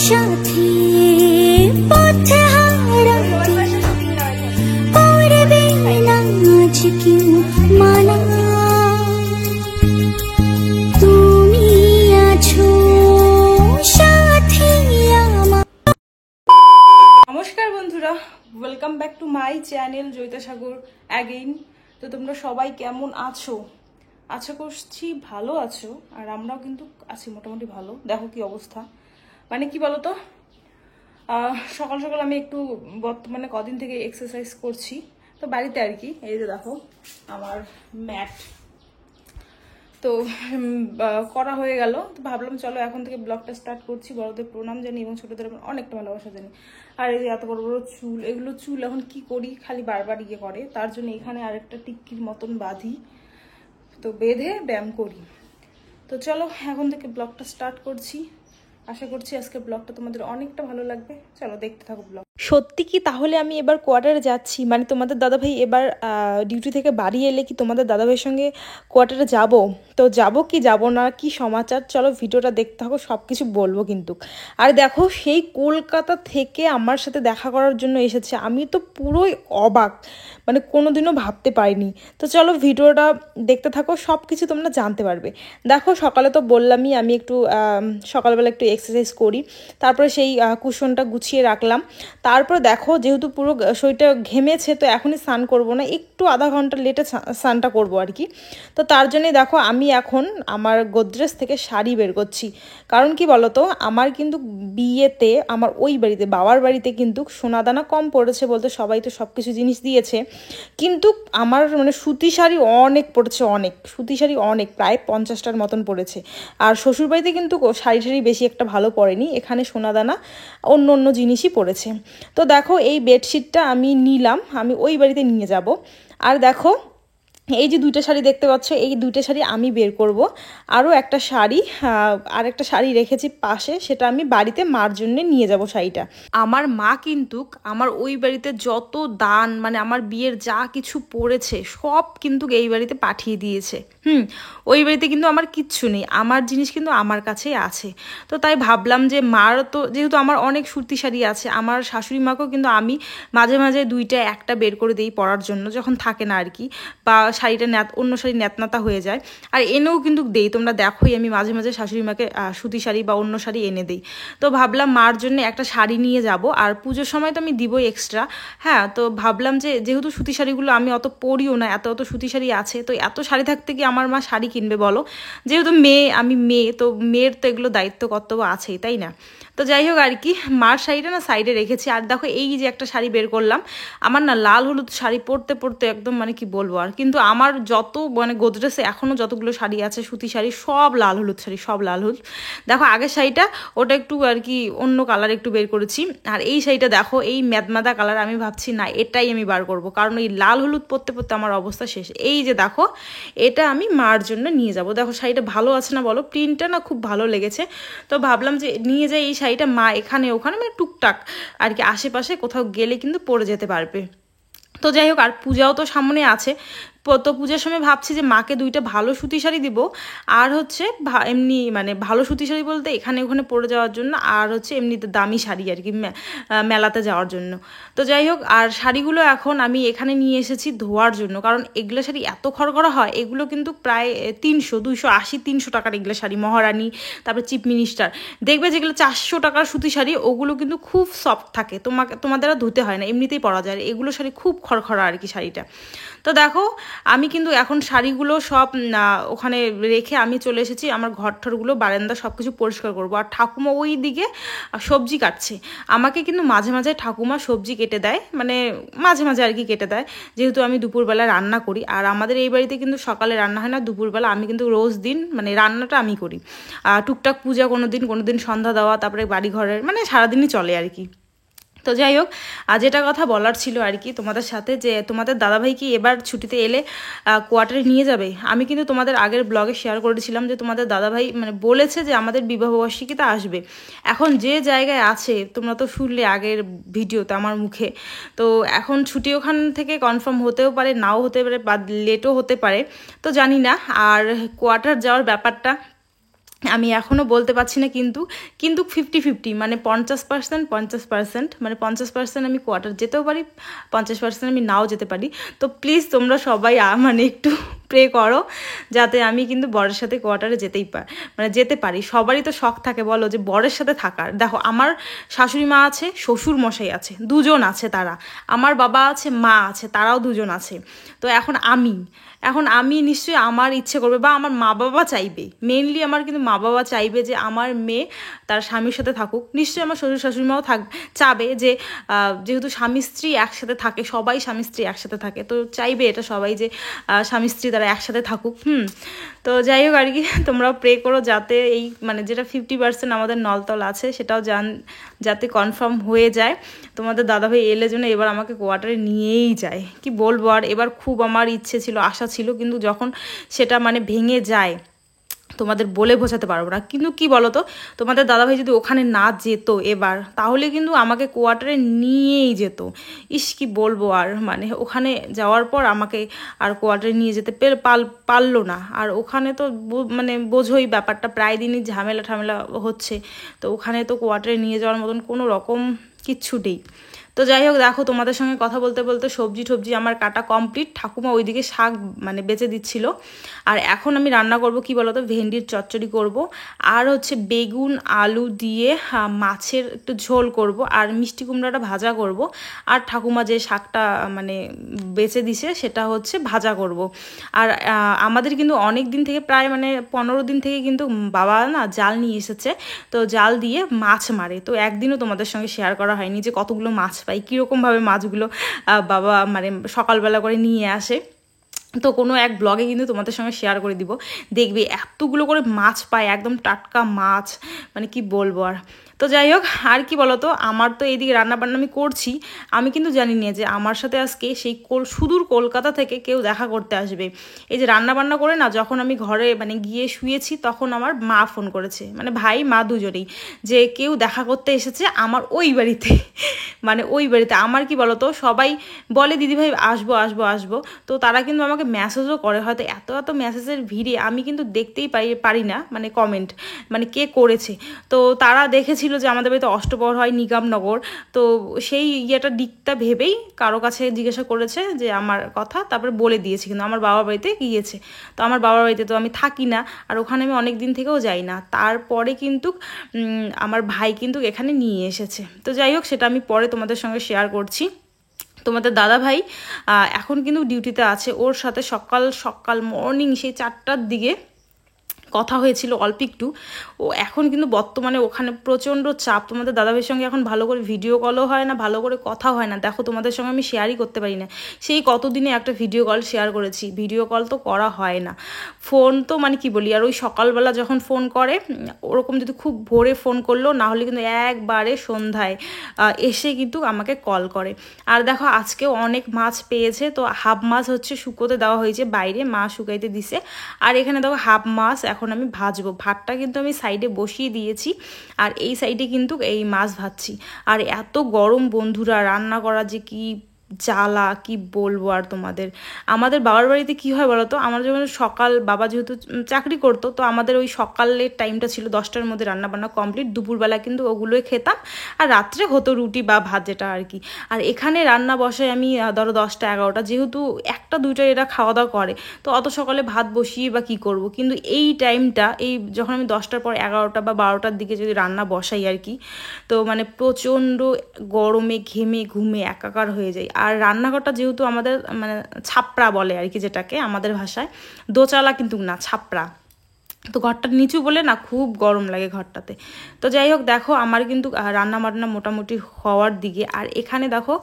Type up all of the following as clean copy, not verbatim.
সাথী পথে হারাতে করবে না আজ কেউ মানা, তুমি আছো সাথী আমার। নমস্কার বন্ধুরা, welcome back to my channel Joyita Sagar again. তো তোমরা সবাই কেমন আছো? আশা করছি ভালো আছো, আর আমরাও কিন্তু আছি মোটামুটি ভালো। দেখো কি অবস্থা, মানে কি বলতো, সকাল সকাল আমি একটু বর্তমানে কদিন থেকে এক্সারসাইজ করছি তো বাড়িতে আর কি। এই যে দেখো আমার ম্যাট তো করা হয়ে গেল। তো ভাবলাম চলো এখন থেকে ব্লগটা স্টার্ট করছি। বড়দের প্রণাম জানি এবং ছোটদের অনেকটা ভালোবাসা জানি। আর এই যে এত বড় বড় চুল, এগুলো চুল এখন কি করি, খালি বারবার ইয়ে করে, তার জন্য এখানে আরেকটা টিক্কির মতন বাঁধি, তো বেঁধে ব্যায়াম করি। তো চলো এখন থেকে ব্লগটা স্টার্ট করছি। আশা করছি আজকে ব্লগটা তোমাদের অনেকটা ভালো লাগবে। চলো দেখতে থাকো ব্লগ। সত্যি কি তাহলে আমি এবার কোয়ার্টারে যাচ্ছি, মানে তোমাদের দাদাভাই এবার ডিউটি থেকে বাড়ি এলে কি তোমাদের দাদাভাইয়ের সঙ্গে কোয়ার্টারে যাব? তো যাব কি যাব না, কি সমাচার, চলো ভিডিওটা দেখতে থাকো, সব কিছু বলবো কিন্তু। আর দেখো সেই কলকাতা থেকে আমার সাথে দেখা করার জন্য এসেছে, আমি তো পুরোই অবাক, মানে কোনোদিনও ভাবতে পারিনি। তো চলো ভিডিওটা দেখতে থাকো, সব কিছু তোমরা জানতে পারবে। দেখো সকালে তো বললামই আমি একটু সকালবেলা একটু এক্সারসাইজ করি, তারপরে সেই কুশনটা গুছিয়ে রাখলাম। তারপর দেখো যেহেতু পুরো শরীরটা ঘেমেছে, তো এখনই স্নান করবো না, একটু আধা ঘন্টা লেটে স্নানটা করবো আর কি। তো তার জন্যই দেখো আমি এখন আমার গোদরেজ থেকে শাড়ি বের করছি। কারণ কি বলতো, আমার কিন্তু বিয়েতে আমার ওই বাড়িতে বাবার বাড়িতে কিন্তু সোনাদানা কম পড়েছে বলতে, সবাই তো সব কিছু জিনিস দিয়েছে, কিন্তু আমার মানে সুতি শাড়ি অনেক পড়েছে, অনেক সুতি শাড়ি অনেক, প্রায় 50টার মতন পড়েছে। আর শ্বশুরবাড়িতে কিন্তু শাড়ি শাড়ি বেশি একটা ভালো পড়েনি, এখানে সোনাদানা অন্য অন্য জিনিসই পড়েছে। তো দেখো এই বেডশিটটা আমি নিলাম, আমি ওই বাড়িতে নিয়ে যাব। আর দেখো এই যে দুইটা শাড়ি দেখতে পাচ্ছ, এই দুইটা শাড়ি আমি বের করব। আরও একটা শাড়ি, আর একটা শাড়ি রেখেছি পাশে, সেটা আমি বাড়িতে মার জন্য নিয়ে যাব শাড়িটা। আমার মা কিন্তু আমার ওই বাড়িতে যত দান, মানে আমার বিয়ের যা কিছু পড়েছে সব কিন্তু এই বাড়িতে পাঠিয়ে দিয়েছে। ওই বাড়িতে কিন্তু আমার কিচ্ছু নেই, আমার জিনিস কিন্তু আমার কাছেই আছে। তো তাই ভাবলাম যে মার তো যেহেতু আমার অনেক সুতি শাড়ি আছে, আমার শাশুড়ি মাকেও কিন্তু আমি মাঝে মাঝে দুইটা একটা বের করে দিই পরার জন্য, যখন থাকে না আর কি, বা শাড়িটা অন্য শাড়ি ন্যাতনাতা হয়ে যায়, আর এনেও কিন্তু দেই। তোমরা দেখোই আমি মাঝে মাঝে শাশুড়ি মাকে সুতি শাড়ি বা অন্য শাড়ি এনে দিই। তো ভাবলাম মার জন্য একটা শাড়ি নিয়ে যাব, আর পুজোর সময় তো আমি দিবই এক্সট্রা। হ্যাঁ, তো ভাবলাম যে যেহেতু সুতি শাড়িগুলো আমি অত পরিও না, এত সুতি শাড়ি আছে, তো এত শাড়ি থাকতে কি আমার মা শাড়ি কিনবে বলো? যেহেতু মেয়ে, আমি মেয়ে, তো মেয়ের তো এগুলো দায়িত্ব কর্তব্য আছেই, তাই না? তো যাই হোক আর কি, মার শাড়িটা না সাইডে রেখেছি। আর দেখো এই যে একটা শাড়ি বের করলাম, আমার না লাল হলুদ শাড়ি পরতে পরতে একদম মানে কি বলবো আর, কিন্তু আমার যত মানে গোদরেজে এখনও যতগুলো শাড়ি আছে সুতি শাড়ি, সব লাল হলুদ শাড়ি, সব লাল হলুদ। দেখো আগের শাড়িটা ওটা একটু আর কি অন্য কালার একটু বের করেছি, আর এই শাড়িটা দেখো এই মেদমাদা কালার, আমি ভাবছি না এটাই আমি বার করব, কারণ এই লাল হলুদ পরতে পরতে আমার অবস্থা শেষ। এই যে দেখো এটা আমি মার জন্য নিয়ে যাব। দেখো শাড়িটা ভালো আছে না বলো, প্রিন্টটা না খুব ভালো লেগেছে। তো ভাবলাম যে নিয়ে যাই এই শাড়িটা, মা এখানে ওখানে মানে টুকটাক আর কি আশেপাশে কোথাও গেলে কিন্তু পরে যেতে পারবে। তো যাই হোক, আর পূজাও তো সামনে আছে, তো পূজার সময় ভাবছি যে মাকে দুইটা ভালো সুতি শাড়ি দিব, আর হচ্ছে এমনি মানে ভালো সুতি শাড়ি বলতে এখানে ওখানে পরে যাওয়ার জন্য, আর হচ্ছে এমনিতে দামি শাড়ি আর কি মেলাতে যাওয়ার জন্য। তো যাই হোক, আর শাড়িগুলো এখন আমি এখানে নিয়ে এসেছি ধোয়ার জন্য, কারণ এগুলো শাড়ি এত খড়খড়া হয়, এগুলো কিন্তু প্রায় 280-300 টাকার এগুলো শাড়ি, মহারানী, তারপরে চিফ মিনিস্টার, দেখবে যেগুলো 400 টাকার সুতি শাড়ি, ওগুলো কিন্তু খুব সফট থাকে, তোমাদের আর ধুতে হয় না, এমনিতেই পরা যায়। এগুলো শাড়ি খুব খড়খড়া আর কি শাড়িটা। তো দেখো আমি কিন্তু এখন শাড়িগুলো সব ওখানে রেখে আমি চলে এসেছি আমার ঘরঠরগুলো, বারান্দা সব কিছু পরিষ্কার করবো। আর ঠাকুমা ওই দিকে সবজি কাটছে, আমাকে কিন্তু মাঝে মাঝে ঠাকুমা সবজি কেটে দেয়, মানে মাঝে মাঝে আর কি কেটে দেয়, যেহেতু আমি দুপুরবেলা রান্না করি। আর আমাদের এই বাড়িতে কিন্তু সকালে রান্না হয় না, দুপুরবেলা আমি কিন্তু রোজ দিন মানে রান্নাটা আমি করি। টুকটাক পূজা কোনো দিন সন্ধ্যা দেওয়া, তারপরে বাড়ি ঘরের মানে সারাদিনই চলে আর কি। তো যাই হোক, যেটা কথা বলার ছিল আর কি তোমাদের সাথে, যে তোমাদের দাদাভাই কি এবার ছুটিতে এলে কোয়ার্টারে নিয়ে যাবে? আমি কিন্তু তোমাদের আগের ব্লগে শেয়ার করেছিলাম যে তোমাদের দাদাভাই মানে বলেছে যে আমাদের বিবাহবার্ষিকীতে আসবে। এখন যে জায়গায় আছে তোমরা তো শুনলে আগের ভিডিওতে আমার মুখে, তো এখন ছুটি ওখান থেকে কনফার্ম হতেও পারে, নাও হতে পারে, বা লেটও হতে পারে, তো জানি না। আর কোয়ার্টার যাওয়ার ব্যাপারটা আমি এখনও বলতে পারছি না, কিন্তু কিন্তু 50-50, মানে 50%, মানে 50% আমি কোয়ার্টার যেতেও পারি, 50% আমি নাও যেতে পারি। তো প্লিজ তোমরা সবাই মানে একটু প্রে করো যাতে আমি কিন্তু বরের সাথে কোয়ার্টারে মানে যেতে পারি। সবারই তো শখ থাকে বলো যে বরের সাথে থাকার। দেখো আমার শাশুড়ি মা আছে, শ্বশুর মশাই আছে, দুজন আছে তারা, আমার বাবা আছে, মা আছে, তারাও দুজন আছে। তো এখন আমি নিশ্চয়ই আমার ইচ্ছে করবে বা আমার মা বাবা চাইবে, মেনলি আমার কিন্তু মা বাবা চাইবে যে আমার মেয়ে তার স্বামীর সাথে থাকুক। নিশ্চয়ই আমার শ্বশুর শাশুড়ি মাও চাবে যে যেহেতু স্বামী স্ত্রী একসাথে থাকে, সবাই স্বামী স্ত্রী একসাথে থাকে, তো চাইবে এটা সবাই যে স্বামী স্ত্রী তারা একসাথে থাকুক। তো যাই হোক আর কি, তোমরাও প্রে করো যাতে এই মানে যেটা 50% আমাদের নলতল আছে সেটাও যাতে কনফার্ম হয়ে যায়। তোমাদের দাদাভাই এলে জন্য এবার আমাকে কোয়ার্টারে নিয়েই যায়। কি বলবো, আর এবার খুব আমার ইচ্ছে ছিল, আশা ছিল, কিন্তু যখন সেটা মানে ভেঙে যায় তোমাদের বলে বোঝাতে পারবো না। কিন্তু কি বলতো, তোমাদের দাদাভাই যদি ওখানে না যেত এবার, তাহলে কিন্তু আমাকে কোয়ার্টারে নিয়েই যেত। ইস কি বলবো, আর মানে ওখানে যাওয়ার পর আমাকে আর কোয়ার্টারে নিয়ে যেতে পারলো না। আর ওখানে তো মানে বোঝোই ব্যাপারটা, প্রায় দিনই ঝামেলা হচ্ছে। তো ওখানে তো কোয়ার্টারে নিয়ে যাওয়ার মতন কোনো রকম কিচ্ছু নেই। তো যাই হোক, দেখো তোমাদের সঙ্গে কথা বলতে বলতে সবজি আমার কাটা কমপ্লিট। ঠাকুমা ওইদিকে শাক মানে বেঁচে দিচ্ছিল। আর এখন আমি রান্না করব কি বলতো, ভেন্ডির চচ্চড়ি করব, আর হচ্ছে বেগুন আলু দিয়ে মাছের একটু ঝোল করব, আর মিষ্টি কুমড়াটা ভাজা করব, আর ঠাকুমা যে শাকটা মানে বেঁচে দিছে সেটা হচ্ছে ভাজা করব। আর আমাদের কিন্তু অনেক দিন থেকে, প্রায় মানে 15 দিন থেকে কিন্তু বাবা না জাল নিয়ে এসেছে। তো জাল দিয়ে মাছ মারে। তো একদিনও তোমাদের সঙ্গে শেয়ার করা হয়নি যে কতগুলো মাছ পাই, কীরকমভাবে মাছগুলো বাবা মানে সকালবেলা করে নিয়ে আসে। তো কোনো এক ব্লগে কিন্তু তোমাদের সঙ্গে শেয়ার করে দিব, দেখবে এতগুলো করে মাছ পায়, একদম টাটকা মাছ, মানে কি বলবো আর। তো যাই হোক, আর কি বলতো, আমার তো এইদিকে রান্নাবান্না আমি করছি, আমি কিন্তু জানি না যে আমার সাথে আজকে সেই সুদূর কলকাতা থেকে কেউ দেখা করতে আসবে। এই যে রান্নাবান্না করে না, যখন আমি ঘরে মানে গিয়ে শুয়েছি, তখন আমার মা ফোন করেছে, মানে ভাই মা দুজনেই, যে কেউ দেখা করতে এসেছে আমার ওই বাড়িতে। মানে ওই বাড়িতে আমার কি বলতো, সবাই বলে দিদিভাই আসবো, তো তারা কিন্তু আমাকে মেসেজও করে, হয়তো এত মেসেজের ভিড়ে আমি কিন্তু দেখতেই পারি না মানে কমেন্ট, মানে কে করেছে। তো তারা দেখেছিল যে আমাদের বাড়িতে অষ্টপ্রহর হয় নিগমনগর, তো সেই দিকটা ভেবেই কারো কাছে জিজ্ঞাসা করেছে যে আমার কথা, তারপরে বলে দিয়েছে। কিন্তু আমার বাবার বাড়িতে গিয়েছে, তো আমার বাবার বাড়িতে তো আমি থাকি না, আর ওখানে আমি অনেক দিন থেকেও যাই না। তারপরে কিন্তু আমার ভাই কিন্তু এখানে নিয়ে এসেছে। তো যাই হোক, সেটা আমি পরে তোমাদের সঙ্গে শেয়ার করছি। তোমাদের দাদা ভাই এখন কিন্তু ডিউটিতে আছে, ওর সাথে সকাল মর্নিং সেই 4টার দিকে কথা হয়েছিল অল্প একটু। ও এখন কিন্তু বর্তমানে ওখানে প্রচণ্ড চাপ। তোমাদের দাদাভাইয়ের সঙ্গে এখন ভালো করে ভিডিও কলও হয় না, ভালো করে কথা হয় না। দেখো তোমাদের সঙ্গে আমি শেয়ারই করতে পারি না, সেই কতদিনে একটা ভিডিও কল শেয়ার করেছি, ভিডিও কল তো করা হয় না। ফোন তো মানে কি বলি, আর ওই সকালবেলা যখন ফোন করে, ওরকম যদি খুব ভোরে ফোন করলো, না হলে কিন্তু একবারে সন্ধ্যায় এসে কিন্তু আমাকে কল করে। আর দেখো আজকেও অনেক মাছ পেয়েছে, তো হাফ মাছ হচ্ছে শুকোতে দেওয়া হয়েছে বাইরে, মা শুকাইতে দিছে। আর এখানে দেখো হাফ মাছ এখন আমি ভাজবো। ভাতটা কিন্তু আমি সাইডে বসিয়ে দিয়েছি, আর এই সাইডে কিন্তু এই মাছ ভাজছি। আর এত গরম বন্ধুরা, রান্না করা যে কি জ্বালা, কি বলবো আর তোমাদের। আমাদের বাবার বাড়িতে কি হয় বলতো, আমার যখন সকাল, বাবা যেহেতু চাকরি করতো, তো আমাদের ওই সকালের টাইমটা ছিল 10টার মধ্যে রান্নাবান্না কমপ্লিট, দুপুরবেলা কিন্তু ওগুলোই খেতাম, আর রাত্রে হতো রুটি বা ভাত যেটা আর কি। আর এখানে রান্না বসাই আমি ধরো 10টা 11টা, যেহেতু 1টা 2টা এরা খাওয়া দাওয়া করে, তো অত সকালে ভাত বসিয়ে বা কি করব। কিন্তু এই টাইমটা, এই যখন আমি 10টার পর 11টা বা 12টার দিকে যদি রান্না বসাই আর কি, তো মানে প্রচণ্ড গরমে ঘেমে ঘুমে একাকার হয়ে যায়। আর রান্নাঘরটা যেহেতু আমাদের মানে ছাপড়া বলে আর কি, যেটাকে আমাদের ভাষায়, দোচালা কিন্তু না, ছাপড়া, তো ঘরটা নিচু বলে না খুব গরম লাগে ঘরটাতে। তো যাই হোক, দেখো আমার কিন্তু রান্না বান্না মোটামুটি হওয়ার দিকে। আর এখানে দেখো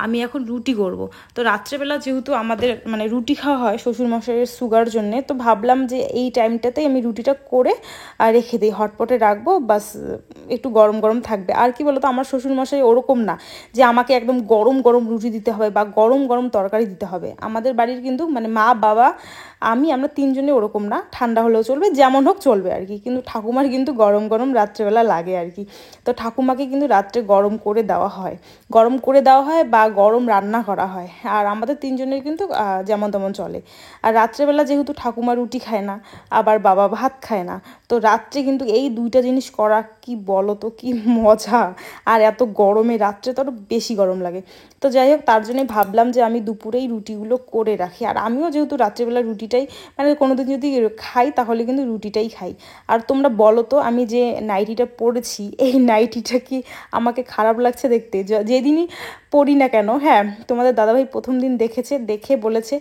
আমি এখন রুটি করব। তো রাত্রেবেলা যেহেতু আমাদের মানে রুটি খাওয়া হয় শ্বশুরমশাইয়ের সুগার জন্যে, তো ভাবলাম যে এই টাইমটাতে আমি রুটিটা করে রেখে দিই, হটপটে রাখবো, বাস একটু গরম গরম থাকবে। আর কি বলতো, আমার শ্বশুরমশাই ওরকম না যে আমাকে একদম গরম গরম রুটি দিতে হবে বা গরম গরম তরকারি দিতে হবে। আমাদের বাড়ির কিন্তু মানে মা, বাবা, আমরা 3জনে ওরকম না, ঠান্ডা হলেও চলবে, যেমন হোক চলবে আর কি। কিন্তু ঠাকুমার কিন্তু গরম গরম রাত্রেবেলা লাগে আর কি। তো ঠাকুমাকে কিন্তু রাত্রে গরম করে দেওয়া হয় বা গরম রান্না করা হয়। আর আমাদের 3জনের কিন্তু যেমন তেমন চলে। আর রাত্রেবেলা যেহেতু ঠাকুমা রুটি খায় না, আবার বাবা ভাত খায় না, তো রাত্রে কিন্তু এই দুইটা জিনিস করা কি বলো তো কি মজা। আর এত গরমে রাত্রে তো আরও বেশি গরম লাগে। তো যাই হোক, তার জন্যই ভাবলাম যে আমি দুপুরেই রুটিগুলো করে রাখি। আর আমিও যেহেতু রাত্রেবেলা রুটিটাই মানে কোনোদিন যদি খাই তাহলে কিন্তু রুটিটাই খাই। আর তোমরা বলো তো, আমি যে নাইটিটা পরেছি এই নাইটিটা কি আমাকে খারাপ লাগছে দেখতে? যেদিনই পরি না কেন, হ্যাঁ, তোমাদের দাদাভাই প্রথম দিন দেখেছে, দেখে বলেছে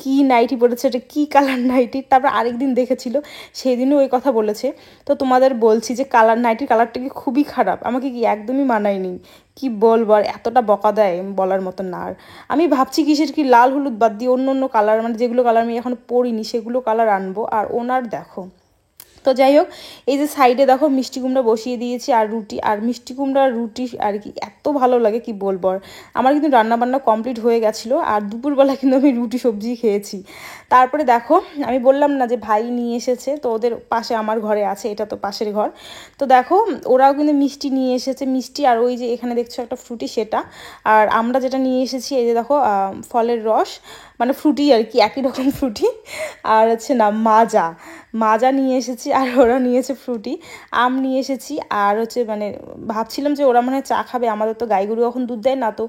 কি নাইটি পরেছে, এটা কী কালার নাইটি। তারপর আরেকদিন দেখেছিল, সেই দিনও ওই কথা বলেছে। তো তোমাদের বলছি যে নাইটির কালারটা কি খুবই খারাপ, আমাকে কি একদমই মানায়নি। কি বলবো, আর এতটা বকা দেয় বলার মতন না। আর আমি ভাবছি কিসের কি লাল হলুদ বাদ দিয়ে অন্য অন্য কালার, মানে যেগুলো কালার আমি এখন পরিনি সেগুলো কালার আনবো। আর ওনার দেখো, তো যাই হোক, এই যে সাইডে দেখো মিষ্টি কুমড়া বসিয়ে দিয়েছি আর রুটি, আর মিষ্টি কুমড়ার রুটি আর কি এত ভালো লাগে কি বলবো। আর আমার কিন্তু রান্নাবান্না কমপ্লিট হয়ে গেছিলো, আর দুপুরবেলা কিন্তু আমি রুটি সবজি খেয়েছি। তারপরে দেখো, আমি বললাম না যে ভাই নিয়ে এসেছে, তো ওদের পাশে আমার ঘরে আছে, এটা তো পাশের ঘর। তো দেখো, ওরাও কিন্তু মিষ্টি নিয়ে এসেছে, মিষ্টি আর ওই যে এখানে দেখছো একটা ফ্রুটি সেটা। আর আমরা যেটা নিয়ে এসেছি এই যে দেখো ফলের রস, মানে ফ্রুটি আর কি, একই রকম ফ্রুটি। আর হচ্ছে না মাজা, মাজা নিয়ে এসেছি, আর ওরা নিয়েছে ফ্রুটি। আম নিয়ে এসেছি, আর হচ্ছে মানে ভাবছিলাম যে ওরা মানে চা খাবে, আমাদের তো গাই গরু এখন দুধ দেয় না, তো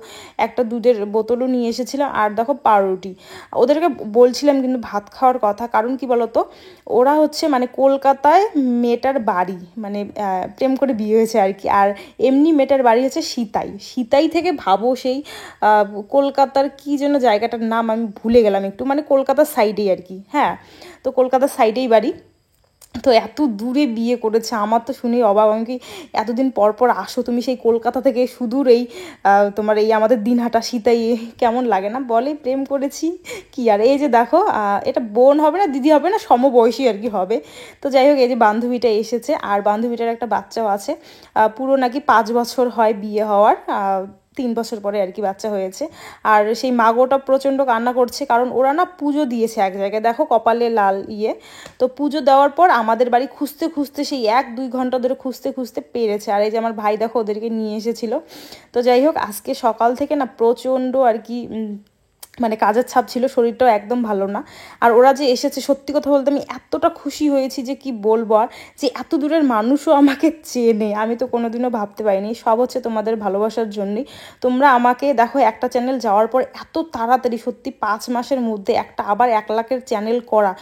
একটা দুধের বোতলও নিয়ে এসেছিলাম। আর দেখো পাউরুটি, ওদেরকে বলছিলাম কিন্তু ভাত খাওয়ার কথা, কারণ কি বলতো, ওরা হচ্ছে মানে কলকাতায় মেয়েটার বাড়ি, মানে প্রেম করে বিয়ে হয়েছে আর কি। আর এমনি মেয়েটার বাড়ি হচ্ছে সিতাই, সিতাই থেকে ভাবো সেই কলকাতার কি যেন জায়গাটার নাম আমি ভুলে গেলাম একটু, মানে কলকাতার সাইডেই আর কি, হ্যাঁ, তো কলকাতার সাইডেই বাড়ি। তো এত দূরে বিয়ে করেছে, আমার তো শুনেই অবাক। আমি কি এতদিন পর পর আসো তুমি সেই কলকাতা থেকে সুদূর এই তোমার এই আমাদের দিনহাটা সিতাই, কেমন লাগে না বলে? প্রেম করেছি কি। আর এই যে দেখো, এটা বোন হবে না দিদি হবে না, সমবয়সী আর কি হবে। তো যাই হোক, এই যে বান্ধবীটা এসেছে, আর বান্ধবীটার একটা বাচ্চাও আছে, পুরো নাকি 5 বছর হয় বিয়ে হওয়ার, 3 বছর পরে আর কি বাচ্চা হয়েছে। আর সেই মাগোটা প্রচণ্ড কান্না করছে, কারণ ওরা না পুজো দিয়েছে এক জায়গায়, দেখো কপালে লাল ইয়ে। তো পুজো দেওয়ার পর আমাদের বাড়ি খুঁজতে খুঁজতে সেই 1-2 ঘন্টা ধরে খুঁজতে খুঁজতে পেরেছে। আর এই যে আমার ভাই দেখো ওদেরকে নিয়ে এসেছিলো। তো যাই হোক, আজকে সকাল থেকে না প্রচণ্ড আর কি মানে কাজের ছাপ ছিল, শরীরটাও একদম ভালো না। আর ওরা যে এসেছে, সত্যি কথা বলতে আমি এতটা খুশি হয়েছি যে কি বলবো। আর যে এত দূরের মানুষও আমাকে চেনে, আমি তো কোনোদিনও ভাবতে পারিনি। সব হচ্ছে তোমাদের ভালোবাসার জন্যই। তোমরা আমাকে দেখো, একটা চ্যানেল যাওয়ার পর এত তাড়াতাড়ি, সত্যি 5 মাসের মধ্যে একটা আবার 1 লাখের চ্যানেল করা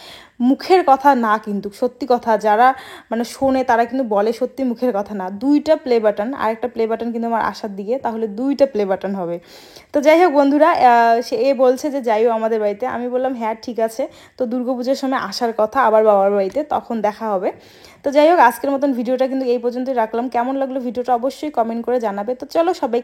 মুখের কথা না, কিন্তু সত্যি কথা, যারা মানে শোনে তারা কিন্তু বলে সত্যি মুখের কথা না। 2টা প্লে বাটন, আর একটা প্লে বাটন কিন্তু আমার আসার দিকে, তাহলে 2টা প্লে বাটন হবে। তো যাই হোক বন্ধুরা, সে বলছে যে যাইও আমাদের বাড়িতে, আমি বললাম হ্যাঁ ঠিক আছে। তো দুর্গাপুজোর সময় আসার কথা আবার বাবার বাড়িতে, তখন দেখা হবে। তো যাই হোক, আজকের মতন ভিডিওটা কিন্তু এই পর্যন্তই রাখলাম। কেমন লাগলো ভিডিওটা অবশ্যই কমেন্ট করে জানাবে। তো চলো সবাই